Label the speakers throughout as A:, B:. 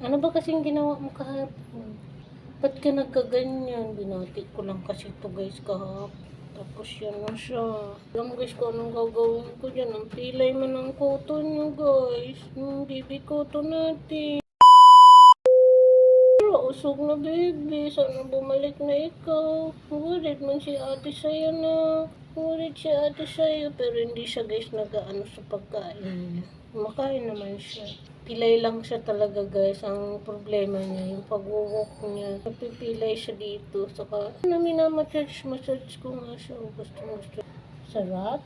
A: Ano ba kasing ginawa mo kahapon? Ba't ka nagkaganyan? Binati ko lang kasi to guys kahapon. Tapos yan na siya. Alam mo guys kung anong gagawin ko dyan. Ang pilay man ang cotton nyo guys. Yung baby cotton natin. Pero usog na baby. Sana bumalik na ikaw. Worried man si ate sa'yo na. Worried si ate sa'yo. Pero hindi siya guys nag-ano sa pagkain. Kumakain naman siya. Pilay lang siya talaga guys. Ang problema niya, yung pag-walk niya. Napipilay siya dito. Saka, massage ko nga siya. Gusto. Sarap.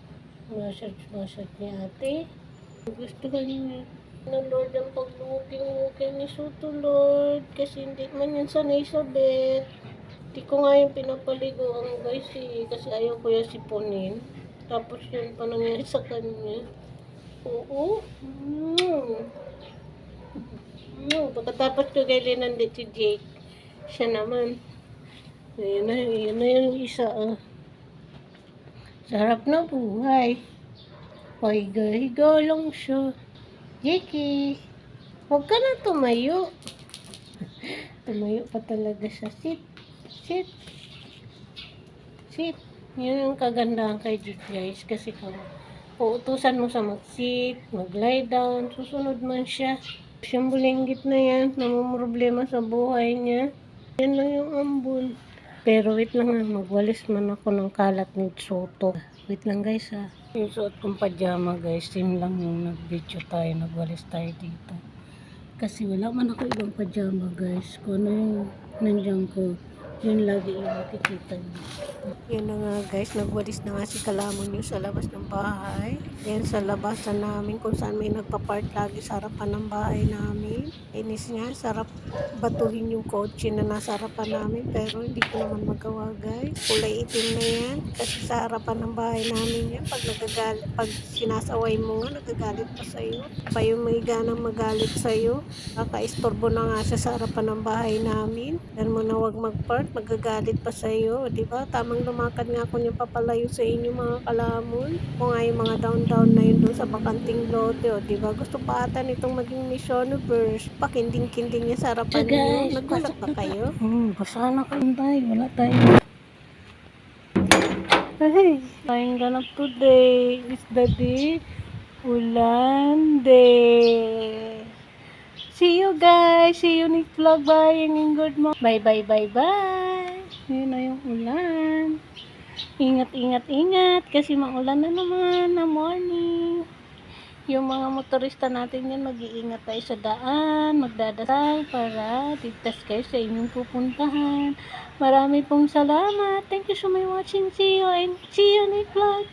A: Massage ni ate. Gusto ka niya. Na Lord ang pag-walking ni Soto Lord. Kasi hindi man yan sanay sa bed. Hindi ko nga yung pinapaligo ang guys kasi ayaw ko yung siponin. Tapos yun pa nangyari sa kanya. Oo. Pagkatapos ko kay nandit si Jake. Siya naman. Yun na yung isa. Sarap na buhay. Pahiga-higa lang siya. Jakey, huwag ka na tumayo. Tumayo pa talaga siya. Sit. Yun yung kagandahan kay Jake guys. Kasi kung uutusan mo sa mag-sit, mag-lie down, susunod man siya. Siyang bulinggit na yan. Namumroblema sa buhay niya. Yan lang yung ambon. Pero wait lang ha. Magwalis man ako ng kalat ni Soto. Wait lang guys ha. Yung suot kong pajama guys. Yun lang yung nag-video tayo. Nagwalis tayo dito. Kasi wala man ako ibang pajama guys. Kung ano yung nandiyan ko. Yun lagi yung makikita niyo. Yan na nga guys, nagwalis na nga si Kalamon yung sa labas ng bahay. Yan sa labasan namin kung saan may nagpa-park lagi sa harapan ng bahay namin. Inis nga, sarap batuhin yung kotse na nasa harapan namin. Pero hindi ko naman magawa guys. Kulay itim na yan. Kasi sa harapan ng bahay namin yan. Pag sinasaway mo nga, nagagalit pa sa'yo. Pa yung may ganang magalit sa'yo. Kaka-istorbo na nga siya sa harapan ng bahay namin. Dan mo na wag mag-park, magagalit pa sa'yo. Diba? Tamang lumakad nga ako yung papalayo sa inyo mga kalamon. O nga yung mga down na yun doon sa bakanting lote. O diba? Gusto pa ata nitong maging Miss Universe. Pakinding-kinding niya sa harapan niyo. Nagulat ba kayo? Basa na kayo tayo. Wala tayo. Hey, tayong ganap today is the day. Ulan day. See you guys. See you next vlog. Bye. And good morning. Bye. Yun na yung ulan. Ingat. Kasi maulan na naman na morning. Yung mga motorista natin yan, mag-iingat tayo sa daan. Magdadasal para ligtas kayo sa inyong pupuntahan. Marami pong salamat. Thank you so much watching. See you and see you next vlog.